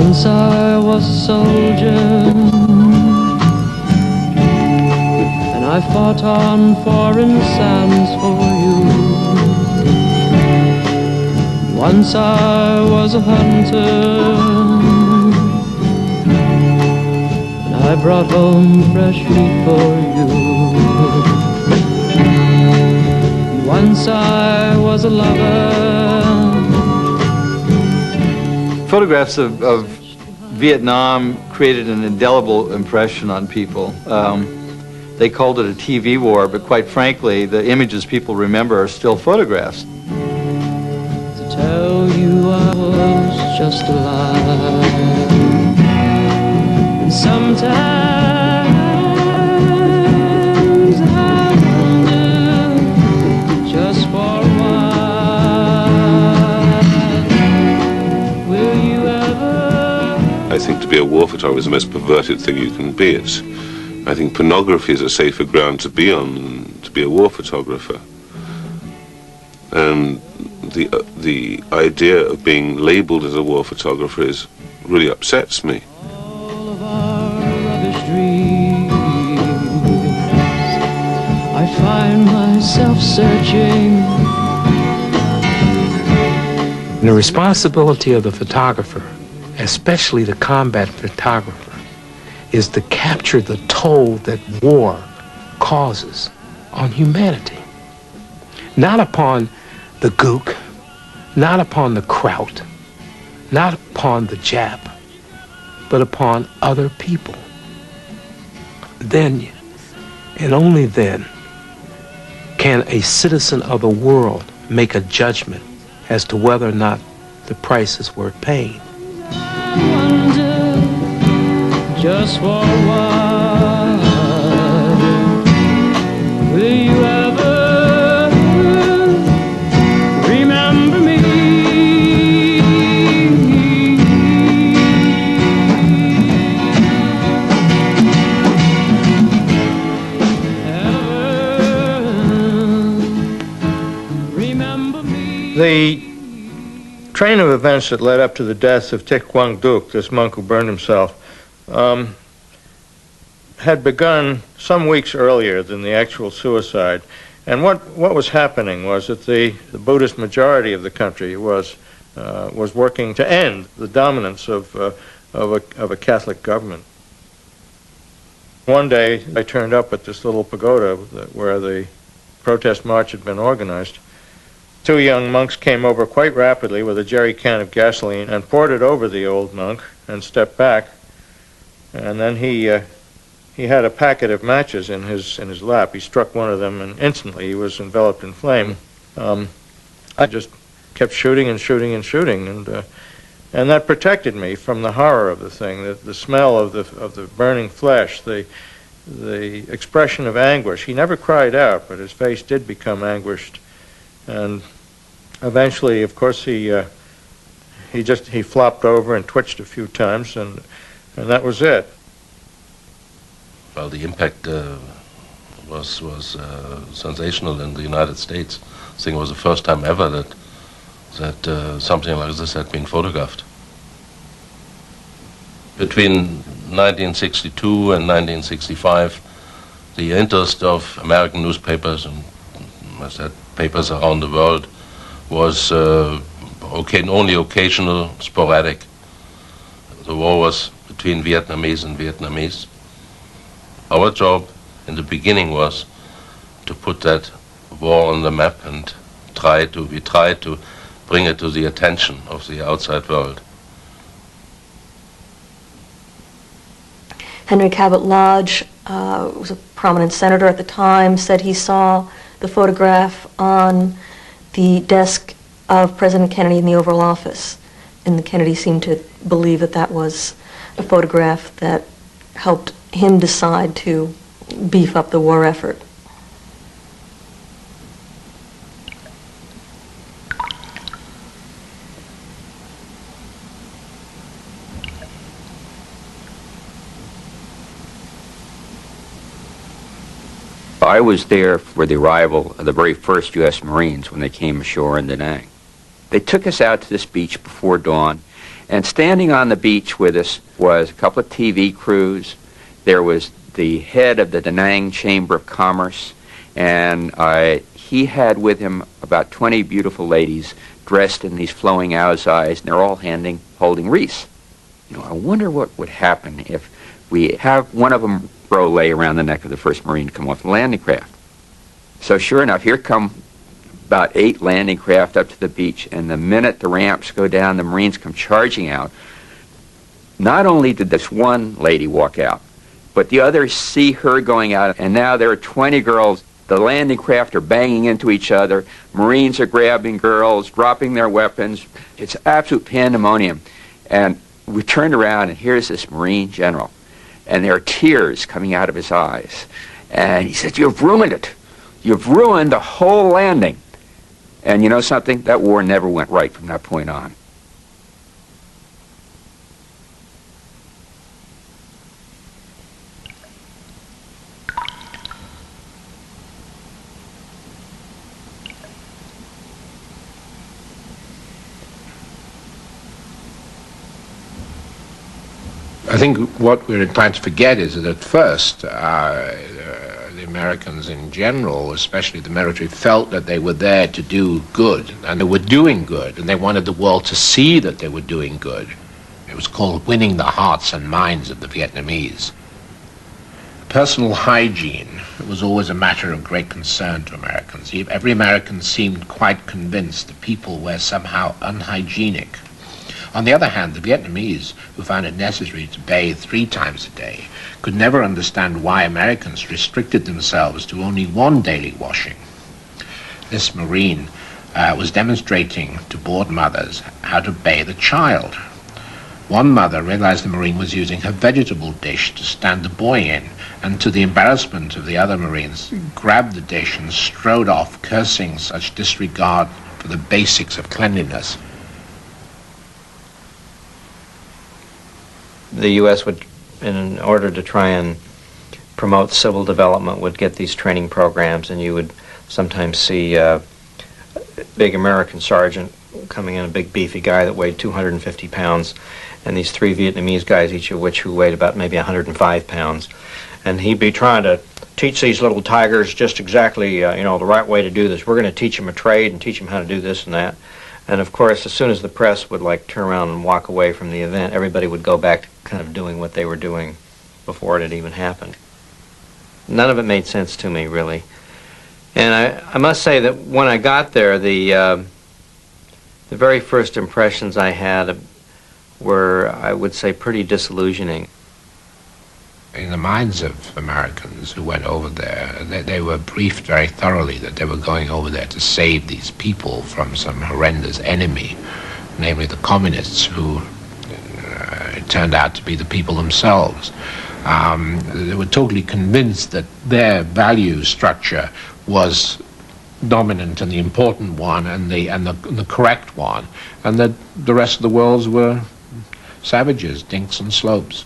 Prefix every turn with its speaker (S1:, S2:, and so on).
S1: Once I was a soldier, and I fought on foreign sands for you. Once I was a hunter, and I brought home fresh meat for you. Once I was a lover.
S2: Photographs of Vietnam created an indelible impression on people. They called it a TV war, but quite frankly, the images people remember are still photographs.
S1: To tell you I was just alive, and sometimes I wonder, just for a while, will you ever?
S3: I think to be a war photographer is the most perverted thing you can be. I think pornography is a safer ground to be on than to be a war photographer. And the idea of being labeled as a war photographer really upsets me.
S1: All of our rubbish dreams, I find myself searching.
S4: The responsibility of the photographer, especially the combat photographer, is to capture the toll that war causes on humanity. Not upon the Gook, not upon the Kraut, not upon the Jap, but upon other people. Then, and only then, can a citizen of the world make a judgment as to whether or not the price is worth paying.
S1: Just for a while, will you ever remember me? Ever remember me?
S5: The train of events that led up to the death of Thich Quang Duc, this monk who burned himself, had begun some weeks earlier than the actual suicide. And what was happening was that the Buddhist majority of the country was working to end the dominance of a Catholic government. One day I turned up at this little pagoda where the protest march had been organized. Two young monks came over quite rapidly with a jerry can of gasoline and poured it over the old monk and stepped back. And then he had a packet of matches in his lap. He struck one of them, and instantly he was enveloped in flame. I just kept shooting and shooting and shooting, and that protected me from the horror of the thing, the smell of the burning flesh, the expression of anguish. He never cried out, but his face did become anguished, and eventually, of course, he flopped over and twitched a few times, and that was it.
S6: Well, the impact was sensational in the United States. I think it was the first time ever that something like this had been photographed. Between 1962 and 1965, the interest of American newspapers and I said papers around the world was only occasional, sporadic. The war was between Vietnamese and Vietnamese. Our job in the beginning was to put that war on the map and we tried to bring it to the attention of the outside world.
S7: Henry Cabot Lodge was a prominent senator at the time, said he saw the photograph on the desk of President Kennedy in the Oval Office. And Kennedy seemed to believe that that was a photograph that helped him decide to beef up the war effort.
S8: I was there for the arrival of the very first U.S. Marines when they came ashore in Da Nang. They took us out to this beach before dawn, And standing on the beach with us was a couple of TV crews. There was the head of the Da Nang Chamber of Commerce, and he had with him about 20 beautiful ladies dressed in these flowing awsais, and they're all holding wreaths. You know, I wonder what would happen if we have one of them lay around the neck of the first Marine to come off the landing craft. So sure enough, here come about 8 landing craft up to the beach, and the minute the ramps go down, the Marines come charging out. Not only did this one lady walk out, but the others see her going out, and now there are 20 girls. The landing craft are banging into each other. Marines are grabbing girls, dropping their weapons. It's absolute pandemonium. And we turned around, and here's this Marine general, and there are tears coming out of his eyes. And he said, "You've ruined it. You've ruined the whole landing." And you know something? That war never went right from that point on.
S4: I think what we're inclined to forget is that at first, the Americans in general, especially the military, felt that they were there to do good, and they were doing good, and they wanted the world to see that they were doing good. It was called winning the hearts and minds of the Vietnamese. Personal hygiene was always a matter of great concern to Americans. Every American seemed quite convinced that people were somehow unhygienic. On the other hand, the Vietnamese, who found it necessary to bathe 3 times a day, could never understand why Americans restricted themselves to only 1 daily washing. This Marine was demonstrating to bored mothers how to bathe a child. One mother realized the Marine was using her vegetable dish to stand the boy in, and to the embarrassment of the other Marines, grabbed the dish and strode off, cursing such disregard for the basics of cleanliness.
S9: The U.S. would, in order to try and promote civil development, would get these training programs, and you would sometimes see a big American sergeant coming in, a big beefy guy that weighed 250 pounds, and these 3 Vietnamese guys, each of which who weighed about maybe 105 pounds. And he'd be trying to teach these little tigers just exactly, the right way to do this. We're going to teach them a trade and teach them how to do this and that. And of course, as soon as the press would turn around and walk away from the event, everybody would go back to kind of doing what they were doing before it had even happened. None of it made sense to me, really. And I must say that when I got there, the very first impressions I had were, I would say, pretty disillusioning.
S4: In the minds of Americans who went over there, they were briefed very thoroughly that they were going over there to save these people from some horrendous enemy, namely the communists, who it turned out to be the people themselves. They were totally convinced that their value structure was dominant and the important one and the correct one, and that the rest of the worlds were savages, dinks and slopes.